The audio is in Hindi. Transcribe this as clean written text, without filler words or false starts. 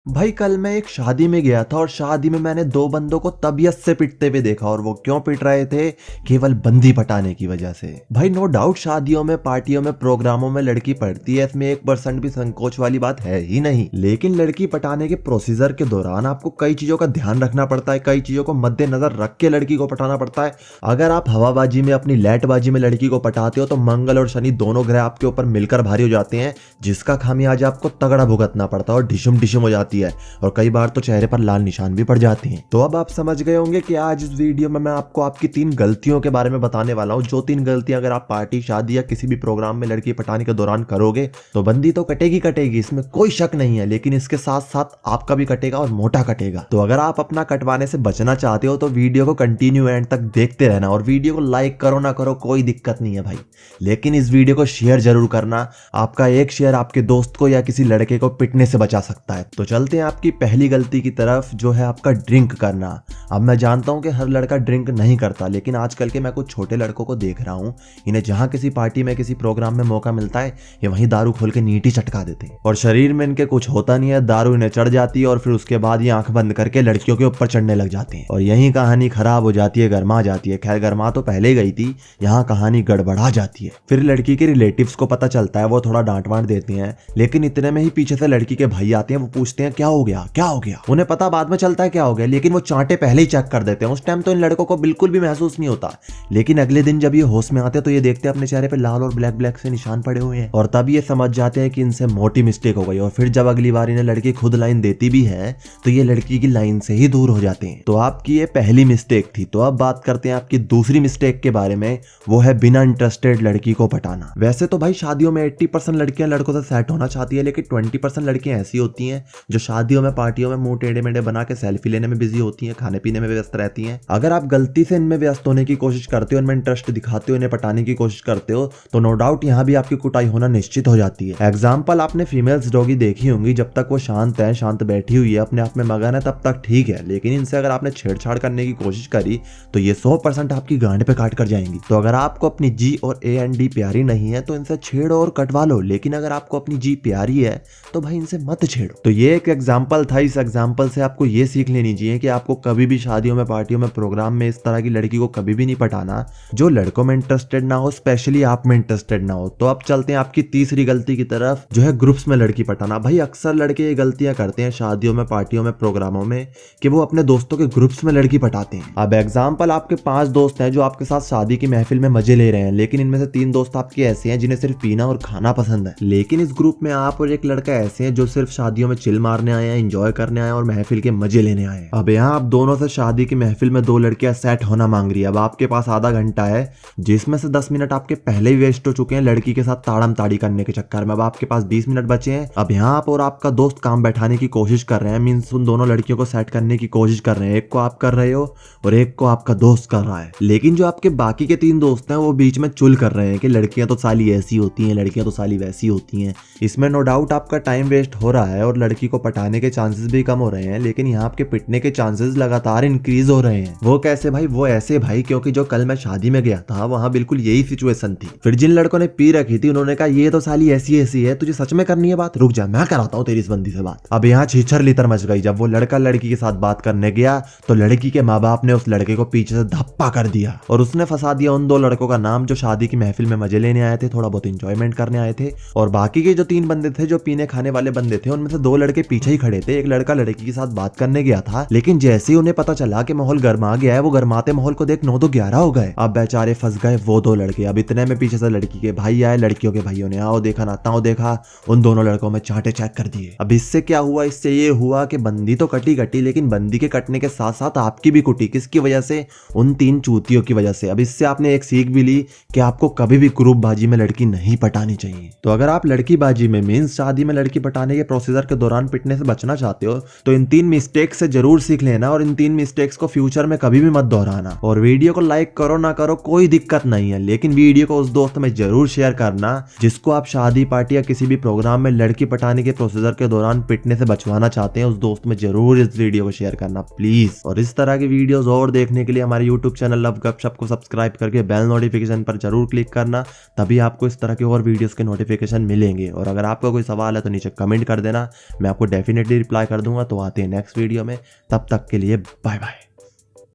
भाई कल मैं एक शादी में गया था और शादी में मैंने दो बंदों को तबीयत से पिटते हुए देखा। और वो क्यों पिट रहे थे? केवल बंदी पटाने की वजह से। भाई नो डाउट शादियों में, पार्टियों में, प्रोग्रामों में लड़की पड़ती है, इसमें 1% भी संकोच वाली बात है ही नहीं। लेकिन लड़की पटाने के प्रोसीजर के दौरान आपको कई चीजों का ध्यान रखना पड़ता है, कई चीजों को मद्देनजर रख के लड़की को पटाना पड़ता है। अगर आप हवाबाजी में, अपनी लैटबाजी में लड़की को पटाते हो तो मंगल और शनि दोनों ग्रह आपके ऊपर मिलकर भारी हो जाते हैं, जिसका खामियाजा आपको तगड़ा भुगतना पड़ता है और ढिशुम ढिशुम हो जाती है और कई बार तो चेहरे पर लाल निशान भी पड़ जाती हैं। तो अब आप समझ गए होंगे कि आज इस वीडियो में मैं आपको आपकी 3 गलतियों के बारे में बताने वाला हूं। जो 3 गलतियां अगर आप पार्टी, शादी या किसी भी प्रोग्राम में लड़की पटाने के दौरान करोगे तो बंदी तो कटेगी कटेगी, इसमें कोई शक नहीं है, लेकिन इसके साथ साथ आपका भी कटेगा और मोटा कटेगा। तो अगर आप अपना कटवाने से बचना चाहते हो तो वीडियो को कंटिन्यू एंड तक देखते रहना और वीडियो को लाइक करो ना करो कोई दिक्कत नहीं है भाई, लेकिन इस वीडियो को शेयर जरूर करना। आपका एक शेयर आपके दोस्त को या किसी लड़के को पिटने से बचा सकता है। तो चलते हैं आपकी पहली गलती की तरफ, जो है आपका ड्रिंक करना। अब मैं जानता हूं कि हर लड़का ड्रिंक नहीं करता, लेकिन आजकल के मैं कुछ छोटे लड़कों को देख रहा हूं, इन्हें जहां किसी पार्टी में, किसी प्रोग्राम में मौका मिलता है ये वहीं दारू खोल के नीटी चटका देते हैं और शरीर में इनके कुछ होता नहीं है, दारू इन्हें चढ़ जाती है और फिर उसके बाद ये आंख बंद करके लड़कियों के ऊपर चढ़ने लग जाते हैं और यही कहानी खराब हो जाती है, गरमा जाती है। खैर गरमा तो पहले गई थी, यहाँ कहानी गड़बड़ा जाती है। फिर लड़की के रिलेटिव्स को पता चलता है, वो थोड़ा डांट वांट देते हैं, लेकिन इतने में ही पीछे से लड़की के भाई आते हैं। वो पूछते हैं क्या हो गया, क्या हो गया। उन्हें पता बाद में चलता है क्या हो गया, लेकिन वो चांटे पहले ही चेक कर देते हैं। उस टाइम तो इन लड़कों को बिल्कुल भी महसूस नहीं होता, लेकिन अगले दिन जब ये होश में आते हैं तो ये देखते हैं अपने चेहरे पे लाल और ब्लैक ब्लैक से निशान पड़े हुए हैं और तब ये समझ जाते हैं कि इनसे मोटी मिस्टेक हो गई। और फिर जब अगली बार इन्हें लड़की खुद लाइन देती भी है तो ये लड़की की लाइन से ही दूर हो जाते हैं। तो आपकी ये पहली मिस्टेक थी। तो अब बात करते हैं आपकी दूसरी मिस्टेक के बारे में, वो है बिना इंटरेस्टेड लड़की को पटाना। वैसे तो भाई शादियों में 80% लड़कियां लड़कों से सेट होना चाहती है, लेकिन 20% लड़कियां ऐसी होती हैं जो शादियों में, पार्टियों में मुंह टेढ़े मेढ़े बना के सेल्फी लेने में बिजी होती हैं, खाने पीने में व्यस्त रहती हैं। अगर आप गलती से इनमें व्यस्त होने की कोशिश करते हो, इनमें इंटरेस्ट दिखाते हो, इन्हें पटाने की कोशिश करते हो तो नो डाउट यहाँ भी आपकी कुटाई होना निश्चित हो जाती है। एग्जाम्पल आपने फीमेल्स डॉगी देखी होंगी, जब तक वो शांत है, शांत बैठी हुई है, अपने आप में मगन है, तब तक ठीक है, लेकिन इनसे अगर आपने छेड़छाड़ करने की कोशिश करी तो ये 100% आपकी गांड पे काट कर जाएंगी। तो अगर आपको अपनी जी और ए एंड डी प्यारी नहीं है तो इनसे छेड़ो और कटवा लो, लेकिन अगर आपको अपनी जी प्यारी है तो भाई इनसे मत छेड़ो। तो ये एक एग्जाम्पल था। इस एग्जाम्पल से आपको ये सीख लेनी चाहिए कि आपको कभी भी शादियों में, पार्टियों में, प्रोग्राम में इस तरह की लड़की को कभी भी नहीं पटाना जो लड़कों में इंटरेस्टेड ना हो, स्पेशली आप में इंटरेस्टेड ना हो। तो अब चलते हैं आपकी तीसरी गलती की तरफ, जो है ग्रुप्स में लड़की पटाना। भाई अक्सर लड़के ये गलतियां करते हैं शादियों में, पार्टियों में, प्रोग्रामों में कि वो अपने दोस्तों के ग्रुप्स में लड़की पटाते हैं। अब एग्जाम्पल, आपके 5 दोस्त हैं जो आपके साथ शादी की महफिल में मजे ले रहे हैं, लेकिन इनमें से 3 दोस्त आपके ऐसे हैं जिन्हें सिर्फ पीना और खाना पसंद है। लेकिन इस ग्रुप में आप और एक लड़का ऐसे हैं जो सिर्फ शादियों में चिल मारने आए हैं, एंजॉय करने आए और महफिल के मजे लेने आए हैं। अब यहाँ आप दोनों से शादी की महफिल में 2 लड़कियां सेट होना मांग रही है। अब आपके पास आधा घंटा है, जिसमें से 10 मिनट आपके पहले ही वेस्ट हो चुके हैं लड़की के साथ ताड़म ताड़ी करने के चक्कर में। अब आपके पास 20 मिनट बचे हैं। अब यहाँ आप और आपका दोस्त काम बैठाने की कोशिश कर रहे हैं, मीन्स उन दोनों लड़कियों को सेट करने की कोशिश कर रहे हैं। एक को आप कर रहे हो और एक को आपका दोस्त कर रहा है, लेकिन जो आपके बाकी के 3 दोस्त हैं वो बीच में चुल कर रहे हैं कि लड़कियां तो साली ऐसी होती हैं, लड़कियां तो साली वैसी होती हैं। इसमें नो डाउट आपका टाइम वेस्ट हो रहा है और लड़की को पटाने के चांसेस भी कम हो रहे हैं, लेकिन यहाँ आपके पिटने के चांसेस लगातार इंक्रीज हो रहे हैं। वो कैसे भाई? वो ऐसे भाई, क्योंकि जो कल मैं शादी में गया था वहां बिल्कुल यही सिचुएशन थी। फिर जिन लड़कों ने पी रखी थी उन्होंने कहा ये तो साली ऐसी ऐसी है, तुझे सच में करनी है बात, रुक जा मैं कराता हूँ तेरी इस बंदी से बात। अब यहाँ छीछर लितर मच गई। जब वो लड़का लड़की के साथ बात करने गया तो लड़की के माँ बाप ने उस लड़के को पीछे से धप्पा कर दिया और उसने फंसा दिया उन 2 लड़कों का नाम जो शादी की महफिल में मजे लेने आए थे, थोड़ा बहुत इंजॉयमेंट करने आए थे, और बाकी के जो 3 बंदे थे जो पीने खाने वाले बंदे थे, उनमें से 2 लड़के पीछे ही खड़े थे। एक लड़का लड़की के साथ बात करने गया था, लेकिन जैसे ही उन्हें पता चला कि माहौल गर्मा गया है, वो गर्माते माहौल को देख 9 तो 11 हो गए। अब बेचारे फंस गए वो 2 लड़के। अब इतने में पीछे से लड़की के भाई आए, लड़कियों के भाइयों ने आओ देखा ना ताओ देखा, उन दोनों लड़कों में चांटे चेक कर दिए। अब इससे क्या हुआ? इससे ये हुआ कि बंदी तो कटी कटी, लेकिन बंदी के कटने के साथ साथ आपकी भी कुटी। किसकी वजह से? उन 3 चूतियों की वजह से। अब इससे आपने एक सीख भी ली कि आपको कभी भी ग्रुप बाजी में लड़की नहीं पटानी चाहिए। तो अगर आप लड़की बाजी में, मीन्स शादी में लड़की पटाने के प्रोसीजर के दौरान पिटने से बचना चाहते हो तो इन 3 मिस्टेक्स से जरूर सीख लेना और इन 3 मिस्टेक्स को फ्यूचर में कभी भी मत दोहराना। और वीडियो को लाइक करो ना करो कोई दिक्कत नहीं है, लेकिन वीडियो को उस दोस्त में जरूर शेयर करना जिसको आप शादी, पार्टी या किसी भी प्रोग्राम में लड़की पटाने के प्रोसीजर के दौरान पिटने से बचवाना चाहते हैं। उस दोस्त में जरूर इस वीडियो को शेयर करना प्लीज। और इस तरह की वीडियोस और देखने के लिए हमारे यूट्यूब चैनल लव गपशप को सब्सक्राइब करके बेल नोटिफिकेशन पर जरूर क्लिक करना, तभी आपको इस तरह के और वीडियोस के नोटिफिकेशन मिलेंगे। और अगर आपका कोई सवाल है तो नीचे कमेंट कर देना, मैं आपको डेफिनेटली रिप्लाई कर दूंगा। तो आते हैं नेक्स्ट वीडियो में, तब तक के लिए बाय बाय।